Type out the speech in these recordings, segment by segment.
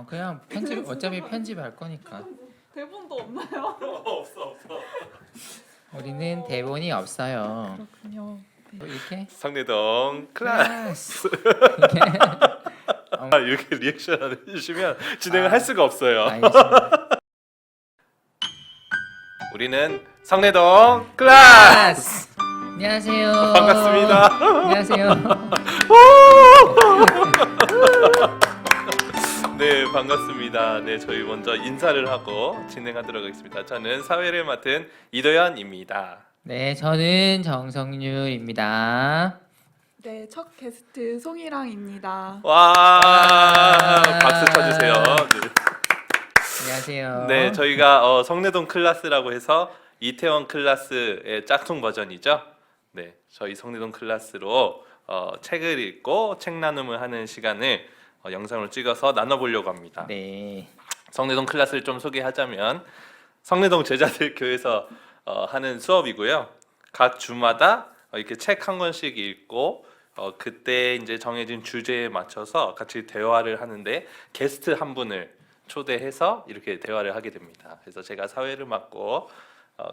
그냥 편집 어차피 편집할 거니까. 대본도 없나요? 없어. 우리는 대본이 없어요. 그렇군요. 네. 이렇게 성내동 클래스. 이렇게 이렇게 리액션 안 해주시면 진행을 할 수가 없어요. 알겠습니다. 우리는 성내동 클래스. 안녕하세요. 반갑습니다. 안녕하세요. 네, 반갑습니다. 네, 저희 먼저 인사를 하고 진행하도록 하겠습니다. 저는 사회를 맡은 이도현입니다. 네, 저는 정성률입니다. 네, 첫 게스트 송이랑입니다. 와, 박수 쳐주세요. 네. 안녕하세요. 네, 저희가 성내동 클래스라고 해서 이태원 클래스의 짝퉁 버전이죠. 네, 저희 성내동 클래스로 책을 읽고 책 나눔을 하는 시간을 영상으로 찍어서 나눠보려고 합니다. 네. 성내동 클래스를 좀 소개하자면 성내동 제자들 교회에서 하는 수업이고요. 각 주마다 이렇게 책 한 권씩 읽고 그때 이제 정해진 주제에 맞춰서 같이 대화를 하는데 게스트 한 분을 초대해서 이렇게 대화를 하게 됩니다. 그래서 제가 사회를 맡고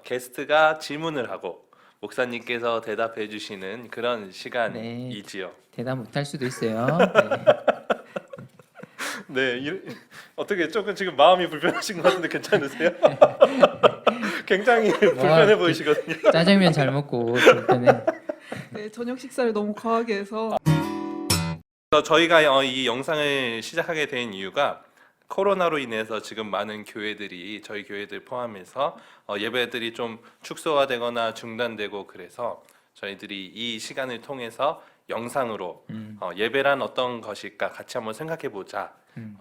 게스트가 질문을 하고 목사님께서 대답해 주시는 그런 시간이지요. 대답 못할 수도 있어요. 네, 어떻게 조금 지금 마음이 불편하신 것 같은데 괜찮으세요? 굉장히 불편해 보이시거든요. 네. 짜장면 잘 먹고 그때는 네, 저녁 식사를 너무 과하게 해서 그래서 저희가 이 영상을 시작하게 된 이유가 코로나로 인해서 지금 많은 교회들이 저희 교회들 포함해서 예배들이 좀 축소가 되거나 중단되고 그래서 저희들이 이 시간을 통해서 영상으로 예배란 어떤 것일까 같이 한번 생각해 보자.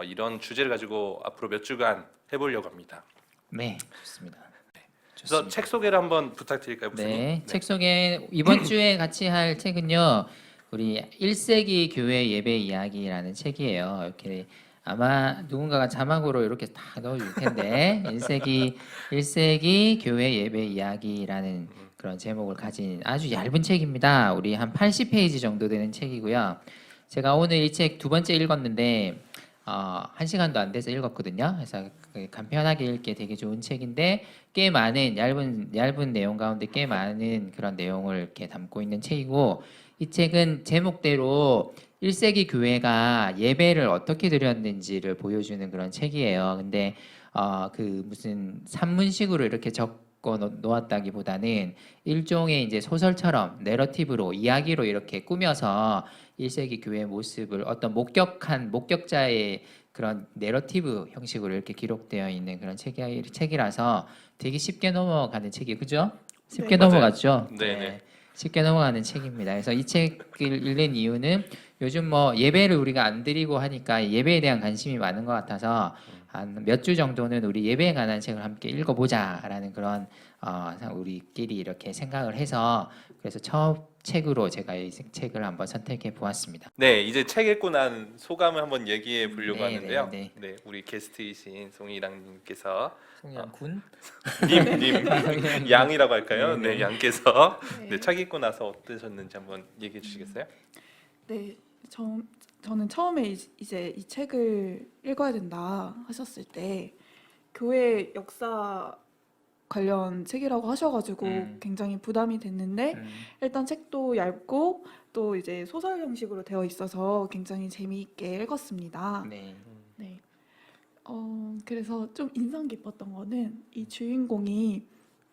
이런 주제를 가지고 앞으로 몇 주간 해보려고 합니다. 네, 좋습니다. 그래서 책 소개를 한번 부탁드릴까요, 목사님? 네, 책 소개 이번 주에 같이 할 책은요. 우리 1세기 교회 예배 이야기라는 책이에요. 이렇게 아마 누군가가 자막으로 이렇게 다 넣어줄 텐데 1세기 교회 예배 이야기라는 그런 제목을 가진 아주 얇은 책입니다. 우리 한 80페이지 정도 되는 책이고요. 제가 오늘 이 책 두 번째 읽었는데 1시간도 안 돼서 읽었거든요. 그래서 간편하게 읽기 되게 좋은 책인데 꽤 많은 얇은 내용 가운데 꽤 많은 그런 내용을 이렇게 담고 있는 책이고 이 책은 제목대로 1세기 교회가 예배를 어떻게 드렸는지를 보여주는 그런 책이에요. 근데 그 무슨 산문식으로 이렇게 적어 놓았다기보다는 일종의 이제 소설처럼 내러티브로 이야기로 이렇게 꾸며서 1세기 교회의 모습을 어떤 목격자의 그런 내러티브 형식으로 이렇게 기록되어 있는 그런 책이라서 되게 쉽게 넘어가는 책이 그죠? 쉽게 네, 넘어갔죠? 네네. 쉽게 넘어가는 책입니다. 그래서 이 책을 읽는 이유는 요즘 뭐 예배를 우리가 안 드리고 하니까 예배에 대한 관심이 많은 것 같아서 한 몇 주 정도는 우리 예배에 관한 책을 함께 읽어보자라는 그런 우리끼리 이렇게 생각을 해서 그래서 첫 책으로 제가 이 책을 한번 선택해 보았습니다. 네, 이제 책 읽고 난 소감을 한번 얘기해 보려고 네, 하는데요. 네, 네, 우리 게스트이신 송이랑님께서 송영 군? 님 양이라고 할까요? 네, 네, 네. 양께서 네. 네, 책 읽고 나서 어떠셨는지 한번 얘기해 주시겠어요? 네, 저는 처음에 이제 이 책을 읽어야 된다 하셨을 때 교회 역사 관련 책이라고 하셔가지고 굉장히 부담이 됐는데 일단 책도 얇고 또 이제 소설 형식으로 되어 있어서 굉장히 재미있게 읽었습니다. 네. 네. 그래서 좀 인상 깊었던 거는 이 주인공이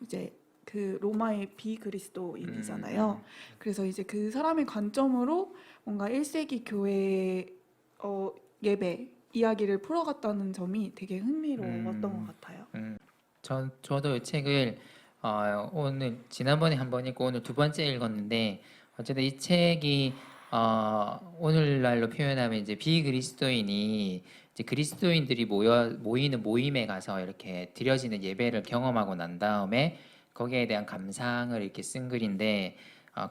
이제 그 로마의 비그리스도인이잖아요. 그래서 이제 그 사람의 관점으로 뭔가 1세기 교회 예배 이야기를 풀어갔다는 점이 되게 흥미로웠던 것 같아요. 저도 이 책을 오늘 지난번에 한 번 읽고 오늘 두 번째 읽었는데 어쨌든 이 책이 오늘날로 표현하면 이제 비그리스도인이 이제 그리스도인들이 모이는 모임에 가서 이렇게 드려지는 예배를 경험하고 난 다음에 거기에 대한 감상을 이렇게 쓴 글인데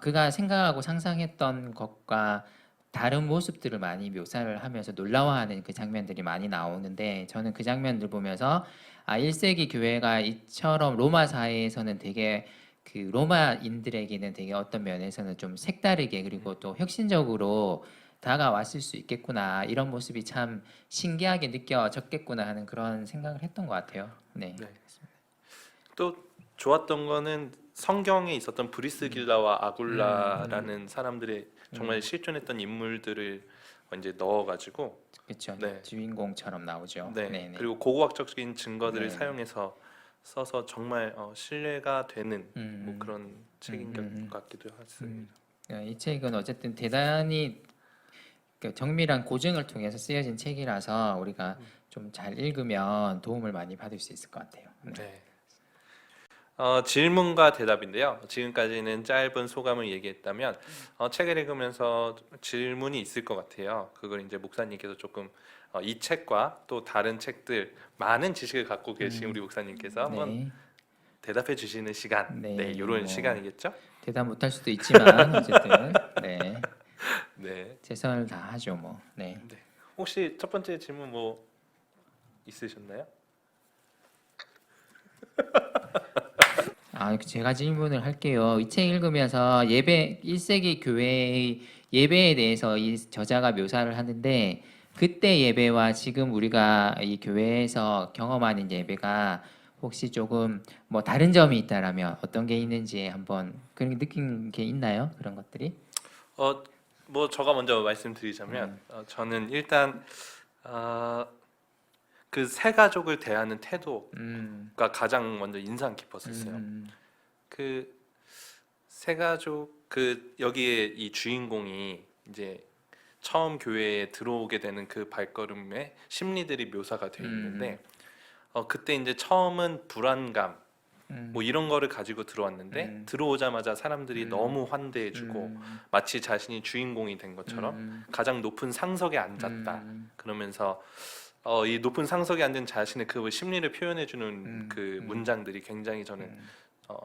그가 생각하고 상상했던 것과 다른 모습들을 많이 묘사를 하면서 놀라워하는 그 장면들이 많이 나오는데 저는 그 장면들 보면서 1세기 교회가 이처럼 로마 사회에서는 되게 그 로마인들에게는 되게 어떤 면에서는 좀 색다르게 그리고 또 혁신적으로 다가왔을 수 있겠구나 이런 모습이 참 신기하게 느껴졌겠구나 하는 그런 생각을 했던 것 같아요. 네. 네. 또 좋았던 거는 성경에 있었던 브리스길라와 아굴라라는 사람들의 정말 실존했던 인물들을 이제 넣어가지고 그렇죠. 네. 주인공처럼 나오죠. 네. 네, 네. 그리고 고고학적인 증거들을 네. 사용해서 써서 정말 신뢰가 되는 뭐 음. 그런 책인 것 같기도 했습니다. 이 책은 어쨌든 대단히 그 정밀한 고증을 통해서 쓰여진 책이라서 우리가 좀 잘 읽으면 도움을 많이 받을 수 있을 것 같아요. 네. 네. 질문과 대답인데요. 지금까지는 짧은 소감을 얘기했다면 책을 읽으면서 질문이 있을 것 같아요. 그걸 이제 목사님께서 조금 이 책과 또 다른 책들 많은 지식을 갖고 계신 우리 목사님께서 한번 네. 대답해 주시는 시간, 네, 네, 이런 뭐 시간이겠죠? 대답 못할 수도 있지만 어쨌든 네. 네. 최선을 다하죠, 뭐. 네. 네. 혹시 첫 번째 질문 뭐 있으셨나요? 제가 질문을 할게요. 이 책 읽으면서 예배 1세기 교회의 예배에 대해서 이 저자가 묘사를 하는데 그때 예배와 지금 우리가 이 교회에서 경험하는 예배가 혹시 조금 뭐 다른 점이 있다라면 어떤 게 있는지 한번 그런 느낀 게 있나요? 그런 것들이? 뭐 제가 먼저 말씀드리자면 저는 일단 그 새 가족을 대하는 태도가 가장 먼저 인상 깊었었어요. 그 새 가족 그 여기에 이 주인공이 이제 처음 교회에 들어오게 되는 그 발걸음의 심리들이 묘사가 되어 있는데 그때 이제 처음은 불안감 뭐 이런 거를 가지고 들어왔는데 들어오자마자 사람들이 너무 환대해주고 마치 자신이 주인공이 된 것처럼 가장 높은 상석에 앉았다 그러면서 이 높은 상석에 앉은 자신의 그 심리를 표현해주는 그 문장들이 굉장히 저는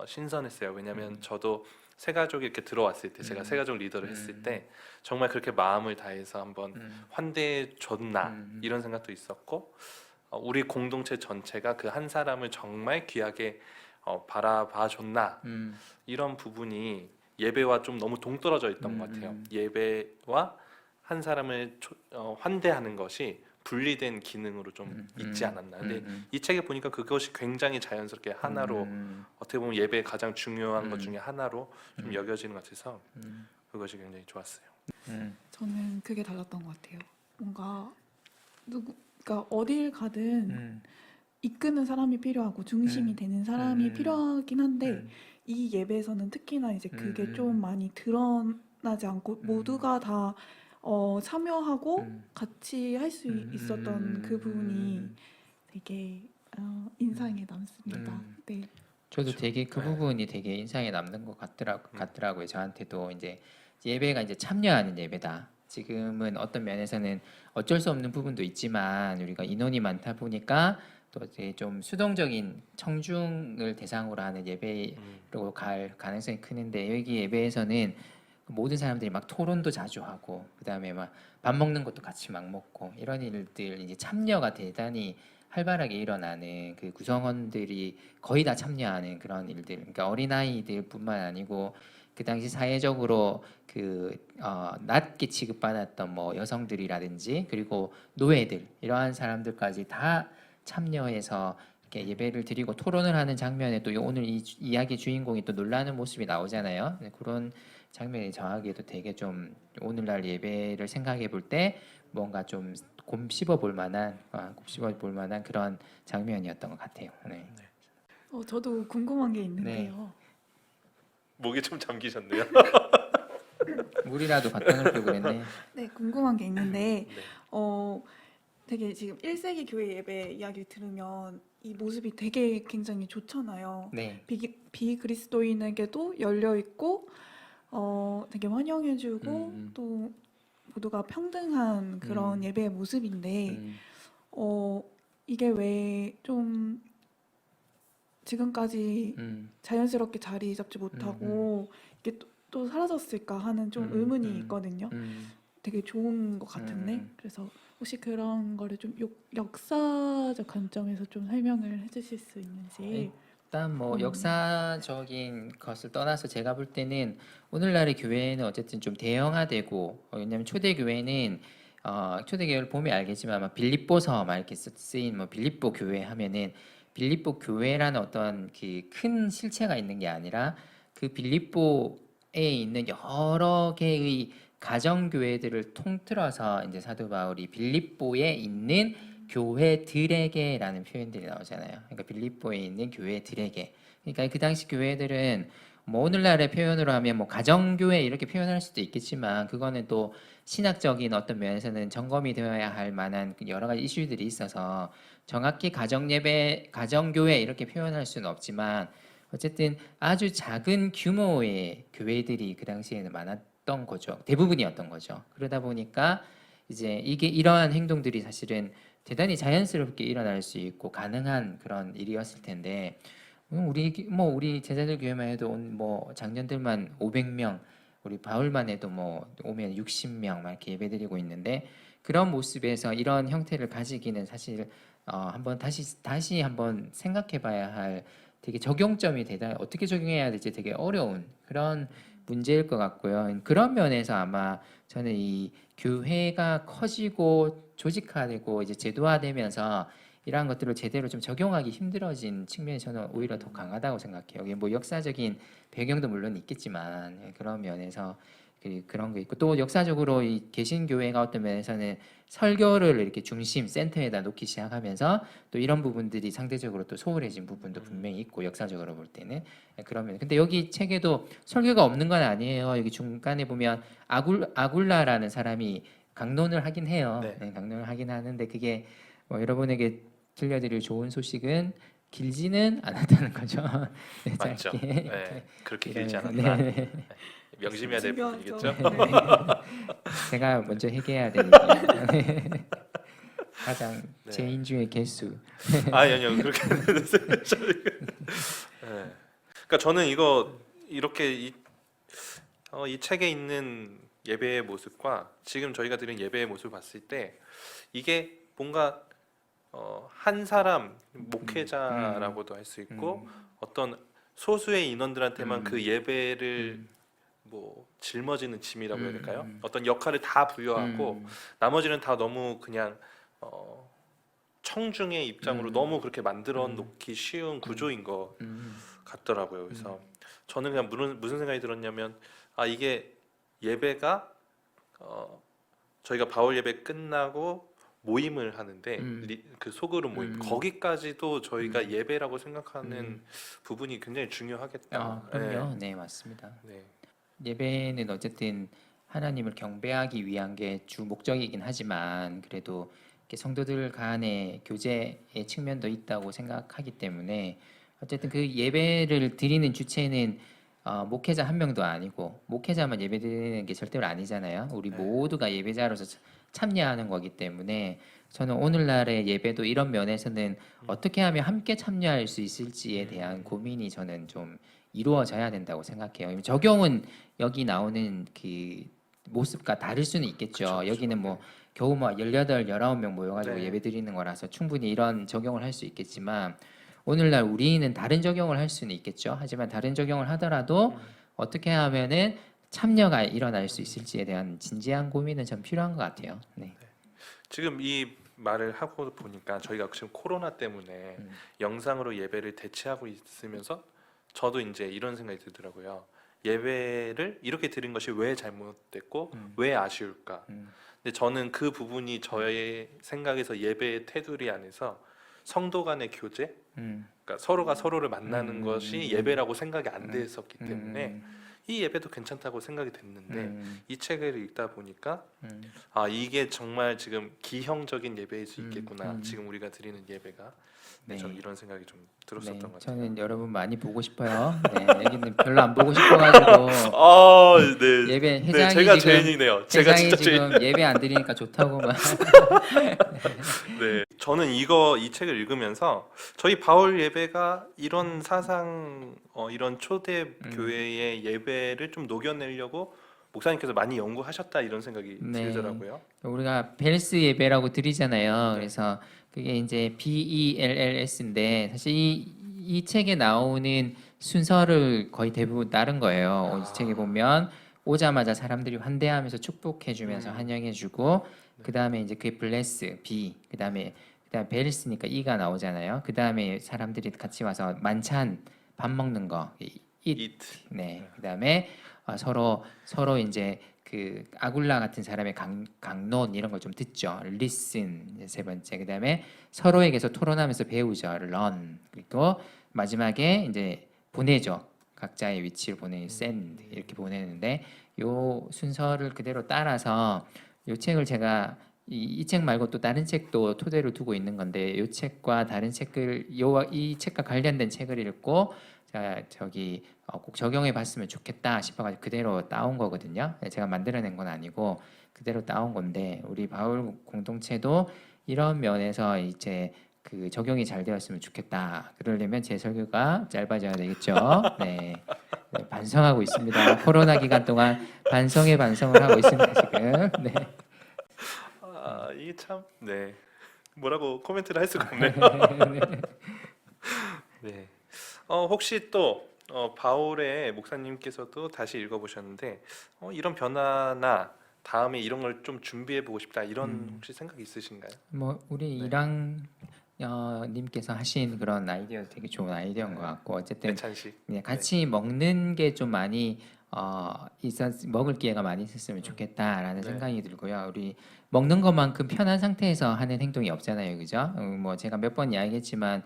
신선했어요. 왜냐하면 저도 새 가족이 이렇게 들어왔을 때 제가 새 가족 리더를 했을 때 정말 그렇게 마음을 다해서 한번 환대해 줬나 이런 생각도 있었고 우리 공동체 전체가 그 한 사람을 정말 귀하게 바라봐 줬나 이런 부분이 예배와 좀 너무 동떨어져 있던 것 같아요. 예배와 한 사람을 환대하는 것이 분리된 기능으로 좀 있지 않았나. 근데 이 책에 보니까 그것이 굉장히 자연스럽게 하나로 어떻게 보면 예배의 가장 중요한 것 중에 하나로 좀 여겨지는 것 같아서 그것이 굉장히 좋았어요. 저는 그게 달랐던 것 같아요. 뭔가 그러니까 어딜 가든 이끄는 사람이 필요하고 중심이 되는 사람이 필요하긴 한데 이 예배에서는 특히나 이제 그게 좀 많이 드러나지 않고 모두가 다 참여하고 같이 할 수 있었던 그 부분이 되게 인상에 남습니다. 네. 저도 그렇죠. 되게 그 네. 부분이 되게 인상에 남는 것 같더라고요. 저한테도 이제 예배가 이제 참여하는 예배다. 지금은 어떤 면에서는 어쩔 수 없는 부분도 있지만 우리가 인원이 많다 보니까 또 이제 좀 수동적인 청중을 대상으로 하는 예배로 갈 가능성이 크는데 여기 예배에서는 모든 사람들이 막 토론도 자주 하고 그다음에 막 밥 먹는 것도 같이 막 먹고 이런 일들 이제 참여가 대단히 활발하게 일어나는 그 구성원들이 거의 다 참여하는 그런 일들. 그러니까 어린아이들뿐만 아니고 그 당시 사회적으로 낮게 취급받았던 뭐 여성들이라든지 그리고 노예들 이러한 사람들까지 다 참여해서 이렇게 예배를 드리고 토론을 하는 장면에 또 오늘 이 이야기 주인공이 또 놀라는 모습이 나오잖아요. 그런 장면이 저에게도 되게 좀 오늘날 예배를 생각해 볼 때 뭔가 좀 곱씹어 볼 만한 그런 장면이었던 것 같아요. 네. 저도 궁금한 게 있는데요. 목이 좀 잠기셨네요. 물이라도 갖다 놓고 그랬네. 네, 궁금한 게 있는데 네. 되게 지금 1세기 교회 예배 이야기 들으면 이 모습이 되게 굉장히 좋잖아요. 네. 비그리스도인에게도 열려 있고 되게 환영해주고 음. 또 모두가 평등한 그런 예배의 모습인데 이게 왜 좀 지금까지 자연스럽게 자리 잡지 못하고 이게 또 사라졌을까 하는 좀 의문이 있거든요. 되게 좋은 것 같은데 그래서 혹시 그런 거를 좀 역사적 관점에서 좀 설명을 해주실 수 있는지. 일단 뭐 역사적인 것을 떠나서 제가 볼 때는 오늘날의 교회는 어쨌든 좀 대형화되고 왜냐하면 초대 교회는 초대 교회를 보면 알겠지만 아마 빌립보서 막 이렇게 쓰인 뭐 빌립보 교회 하면은 빌립보 교회라는 어떤 그 큰 실체가 있는 게 아니라 그 빌립보에 있는 여러 개의 가정 교회들을 통틀어서 이제 사도 바울이 빌립보에 있는 교회들에게라는 표현들이 나오잖아요. 그러니까 빌립보에 있는 교회들에게. 그러니까 그 당시 교회들은 뭐 오늘날의 표현으로 하면 뭐 가정교회 이렇게 표현할 수도 있겠지만 그거는 또 신학적인 어떤 면에서는 점검이 되어야 할 만한 여러 가지 이슈들이 있어서 정확히 가정예배, 가정교회 이렇게 표현할 수는 없지만 어쨌든 아주 작은 규모의 교회들이 그 당시에는 많았던 거죠. 대부분이었던 거죠. 그러다 보니까 이제 이게 이러한 행동들이 사실은 대단히 자연스럽게 일어날 수 있고 가능한 그런 일이었을 텐데 우리 제자들 교회만 해도 뭐 작년들만 500명 우리 바울만 해도 뭐 오면 60명 막 이렇게 예배드리고 있는데 그런 모습에서 이런 형태를 가지기는 사실 한번 다시 한번 생각해봐야 할 되게 적용점이 대단히 어떻게 적용해야 될지 되게 어려운 그런 문제일 것 같고요. 그런 면에서 아마 저는 이 교회가 커지고 조직화되고 이제 제도화되면서 이러한 것들을 제대로 좀 적용하기 힘들어진 측면이 저는 오히려 더 강하다고 생각해요. 이게 뭐 역사적인 배경도 물론 있겠지만 그런 면에서 그런 게 있고 또 역사적으로 이 개신교회가 어떤 면에서는 설교를 이렇게 중심 센터에다 놓기 시작하면서 또 이런 부분들이 상대적으로 또 소홀해진 부분도 분명히 있고 역사적으로 볼 때는 그러면 근데 여기 책에도 설교가 없는 건 아니에요. 여기 중간에 보면 아굴라라는 사람이 강론을 하긴 해요. 네. 강론을 하긴 하는데 그게 뭐 여러분에게 들려드릴 좋은 소식은 길지는 않았다는 거죠. 네, 맞죠. 짧게. 네, 그렇게 길지 네. 않았다. 네. 명심해야 될 중요하죠. 부분이겠죠. 네. 제가 먼저 회개해야 되니까 가장 네. 죄인중의 개수. 아니요 그렇게 네. 그러니까 저는 이렇게 이 책에 있는 예배의 모습과 지금 저희가 드린 예배의 모습을 봤을 때 이게 뭔가 한 사람 목회자라고도 할 수 있고 어떤 소수의 인원들한테만 그 예배를 뭐 짊어지는 짐이라고 해야 될까요? 어떤 역할을 다 부여하고 나머지는 다 너무 그냥 청중의 입장으로 너무 그렇게 만들어 놓기 쉬운 구조인 것 같더라고요. 그래서 저는 그냥 무슨 생각이 들었냐면 이게 예배가 저희가 바울 예배 끝나고 모임을 하는데 그 소그룹 모임 거기까지도 저희가 예배라고 생각하는 부분이 굉장히 중요하겠다. 그럼요. 네, 맞습니다. 네. 예배는 어쨌든 하나님을 경배하기 위한 게 주 목적이긴 하지만 그래도 이렇게 성도들 간의 교제의 측면도 있다고 생각하기 때문에 어쨌든 그 예배를 드리는 주체는 목회자 한 명도 아니고 목회자만 예배 드리는 게 절대로 아니잖아요. 우리 네. 모두가 예배자로서 참여하는 거기 때문에 저는 오늘날의 예배도 이런 면에서는 어떻게 하면 함께 참여할 수 있을지에 대한 고민이 저는 좀 이루어져야 된다고 생각해요. 적용은 여기 나오는 그 모습과 다를 수는 있겠죠. 그쵸. 여기는 뭐 겨우 뭐 18, 19명 모여가지고 네. 예배 드리는 거라서 충분히 이런 적용을 할 수 있겠지만 오늘날 우리는 다른 적용을 할 수는 있겠죠. 하지만 다른 적용을 하더라도 어떻게 하면은 참여가 일어날 수 있을지에 대한 진지한 고민은 좀 필요한 것 같아요. 네. 지금 이 말을 하고 보니까 저희가 지금 코로나 때문에 영상으로 예배를 대체하고 있으면서 저도 이제 이런 생각이 들더라고요. 예배를 이렇게 드린 것이 왜 잘못됐고 왜 아쉬울까? 근데 저는 그 부분이 저의 생각에서 예배의 테두리 안에서 성도 간의 교제, 그러니까 서로가 서로를 만나는 것이 예배라고 생각이 안 됐었기 때문에 이 예배도 괜찮다고 생각이 됐는데 이 책을 읽다 보니까 이게 정말 지금 기형적인 예배일 수 있겠구나. 지금 우리가 드리는 예배가 네. 저는 이런 생각이 좀 들었었던 것 같아요. 저는 여러분 많이 보고 싶어요. 네, 여기는 별로 안 보고 싶어가지고 네. 예배 네, 회장이 제가 지금 죄인이네요. 제가 회장이 진짜 지금 예배 안 드리니까 좋다고 막. 네, 저는 이 책을 읽으면서 저희 바울 예배가 이런 사상, 이런 초대 교회의 예배를 좀 녹여내려고 목사님께서 많이 연구하셨다 이런 생각이 네. 들더라고요. 우리가 벨스 예배라고 드리잖아요. 네. 그래서 그게 이제 BELLS인데 사실 이 이 책에 나오는 순서를 거의 대부분 따른 거예요. 이 책에 보면 오자마자 사람들이 환대하면서 축복해주면서 환영해주고 그 다음에 이제 그게 블레스 B 그 다음에 베리스니까 E가 나오잖아요. 그 다음에 사람들이 같이 와서 만찬 밥 먹는 거 eat. 네. 그다음에 서로 이제 그 아굴라 같은 사람의 강론 이런 걸 좀 듣죠. listen 세 번째. 그다음에 서로에게서 토론하면서 배우죠. learn. 그리고 마지막에 이제 보내죠. 각자의 위치를 보내는 send 이렇게 보내는데 요 순서를 그대로 따라서 요 책을 제가 이 책 말고 또 다른 책도 토대로 두고 있는 건데 요 책과 다른 책을 이 책과 관련된 책을 읽고 저기 꼭 적용해 봤으면 좋겠다 싶어가지고 그대로 따온 거거든요. 제가 만들어낸 건 아니고 그대로 따온 건데 우리 바울 공동체도 이런 면에서 이제 그 적용이 잘 되었으면 좋겠다. 그러려면 제 설교가 짧아져야 되겠죠. 네, 반성하고 있습니다. 코로나 기간 동안 반성을 하고 있습니다 지금. 네. 이게 참 네. 뭐라고 코멘트를 할 수가 없네요. 네. 혹시 또 바울의 목사님께서도 다시 읽어보셨는데 이런 변화나 다음에 이런 걸 좀 준비해 보고 싶다 이런 혹시 생각이 있으신가요? 뭐 우리 네. 이랑 님께서 하신 그런 아이디어 되게 좋은 아이디어인 것 같고 어쨌든 대찬식. 네, 같이 먹는 게 좀 많이 먹을 기회가 많이 있었으면 좋겠다라는 네. 생각이 들고요. 우리 먹는 것만큼 편한 상태에서 하는 행동이 없잖아요, 그죠? 뭐 제가 몇 번 이야기했지만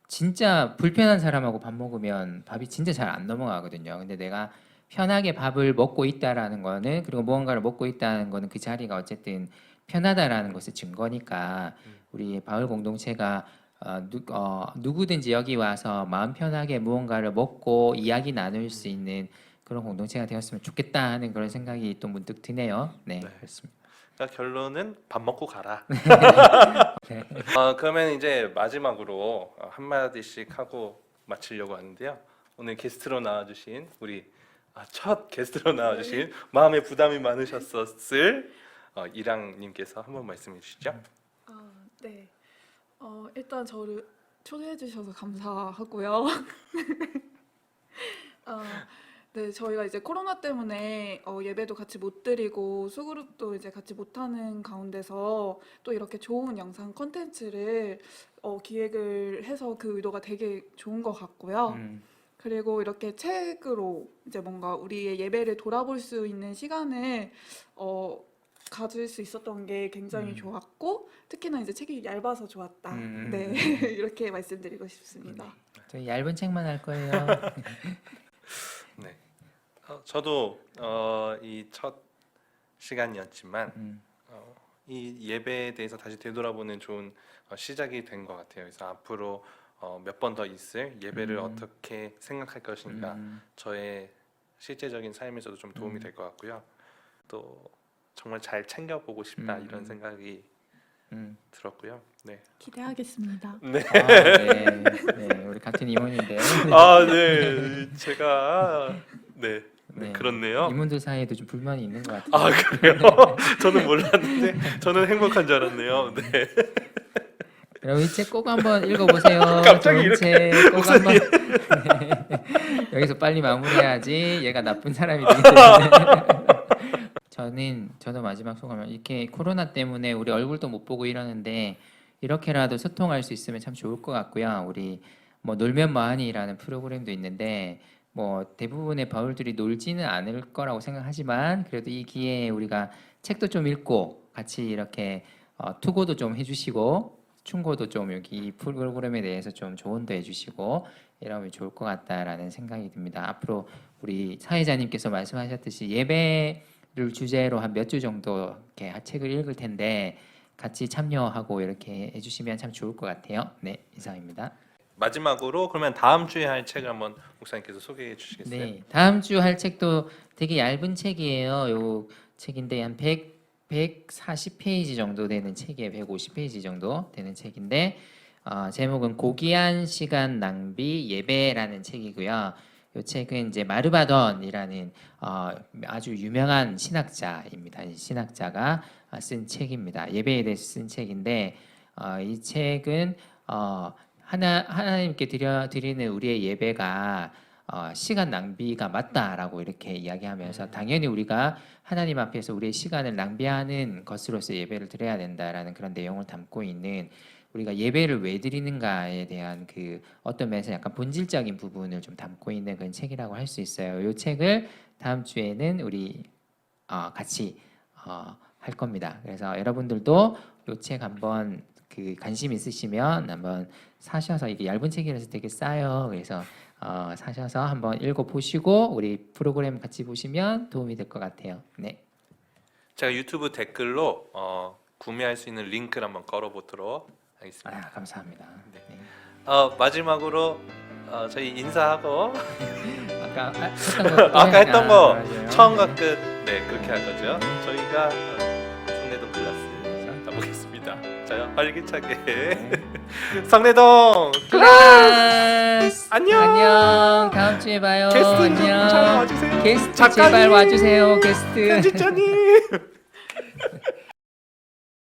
진짜 불편한 사람하고 밥 먹으면 밥이 진짜 잘 안 넘어가거든요. 근데 내가 편하게 밥을 먹고 있다라는 거는 그리고 무언가를 먹고 있다는 거는 그 자리가 어쨌든 편하다라는 것의 증거니까 우리 바울 공동체가 누구든지 여기 와서 마음 편하게 무언가를 먹고 이야기 나눌 수 있는 그런 공동체가 되었으면 좋겠다 하는 그런 생각이 또 문득 드네요. 네, 네. 그렇습니다. 그러니까 결론은 밥 먹고 가라. 네. 그러면 이제 마지막으로 한마디씩 하고 마치려고 하는데요. 오늘 게스트로 나와주신 우리 첫 게스트로 나와주신 마음에 부담이 많으셨었을 이랑님께서 한번 말씀해 주시죠. 네. 일단 저를 초대해 주셔서 감사하고요. 네, 저희가 이제 코로나 때문에 예배도 같이 못 드리고 수그룹도 이제 같이 못 하는 가운데서 또 이렇게 좋은 영상 콘텐츠를 기획을 해서 그 의도가 되게 좋은 것 같고요. 그리고 이렇게 책으로 이제 뭔가 우리의 예배를 돌아볼 수 있는 시간을 가질 수 있었던 게 굉장히 좋았고 특히나 이제 책이 얇아서 좋았다. 네, 이렇게 말씀드리고 싶습니다. 저희 얇은 책만 할 거예요. 네. 저도 이 첫 시간이었지만 이 예배에 대해서 다시 되돌아보는 좋은 시작이 된 것 같아요. 그래서 앞으로 몇 번 더 있을 예배를 어떻게 생각할 것인가 저의 실제적인 삶에서도 좀 도움이 될 것 같고요. 또 정말 잘 챙겨보고 싶다 이런 생각이 들었고요. 네. 기대하겠습니다. 네. 네, 네, 우리 같은 임원인데. 네. 제가 네. 네, 그렇네요. 임원들 사이에도 좀 불만이 있는 것 같아요. 그래요? 저는 몰랐는데 저는 행복한 줄 알았네요. 네. 여러분 이 책 꼭 한번 읽어보세요. 갑자기 좋은 책꼭 한번. 네. 여기서 빨리 마무리해야지 얘가 나쁜 사람이 되기 때문에. 저도 마지막 소감은 이렇게 코로나 때문에 우리 얼굴도 못 보고 이러는데 이렇게라도 소통할 수 있으면 참 좋을 것 같고요. 우리 뭐 놀면 뭐하니라는 프로그램도 있는데 뭐 대부분의 바울들이 놀지는 않을 거라고 생각하지만 그래도 이 기회에 우리가 책도 좀 읽고 같이 이렇게 투고도 좀 해주시고 충고도 좀 여기 이 프로그램에 대해서 좀 조언도 해주시고 이러면 좋을 것 같다라는 생각이 듭니다. 앞으로 우리 사회자님께서 말씀하셨듯이 예배를 주제로 한 몇 주 정도 이렇게 책을 읽을 텐데 같이 참여하고 이렇게 해주시면 참 좋을 것 같아요. 네, 이상입니다. 마지막으로 그러면 다음 주에 할 책을 한번 목사님께서 소개해 주시겠어요? 네, 다음 주 할 책도 되게 얇은 책이에요. 요 책인데 한 140페이지 정도 되는 책이에요. 150페이지 정도 되는 책인데 제목은 고귀한 시간 낭비 예배라는 책이고요. 이 책은 이제 마르바돈이라는 아주 유명한 신학자입니다. 이 신학자가 쓴 책입니다. 예배에 대해서 쓴 책인데 이 책은 하나님께 드리는 우리의 예배가 시간 낭비가 맞다라고 이렇게 이야기하면서 당연히 우리가 하나님 앞에서 우리의 시간을 낭비하는 것으로서 예배를 드려야 된다라는 그런 내용을 담고 있는 우리가 예배를 왜 드리는가에 대한 그 어떤 면에서 약간 본질적인 부분을 좀 담고 있는 그런 책이라고 할 수 있어요. 이 책을 다음 주에는 우리 같이 할 겁니다. 그래서 여러분들도 이 책 한번 그 관심 있으시면 한번 사셔서 이게 얇은 책이라서 되게 싸요. 그래서 사셔서 한번 읽어 보시고 우리 프로그램 같이 보시면 도움이 될 것 같아요. 네. 제가 유튜브 댓글로 구매할 수 있는 링크를 한번 걸어보도록 하겠습니다. 감사합니다. 네. 마지막으로 저희 인사하고 아까 했던 거 맞아요. 처음과 끝 그렇게 할 거죠. 저희가 성내동 클래스 가보겠습니다. 자, 활기차게 성내동 클래스 안녕. 다음 주에 봐요. 게스트 좀 안녕. 잘 와주세요. 게스트 작가님. 제발 와주세요. 게스트. 편집자님.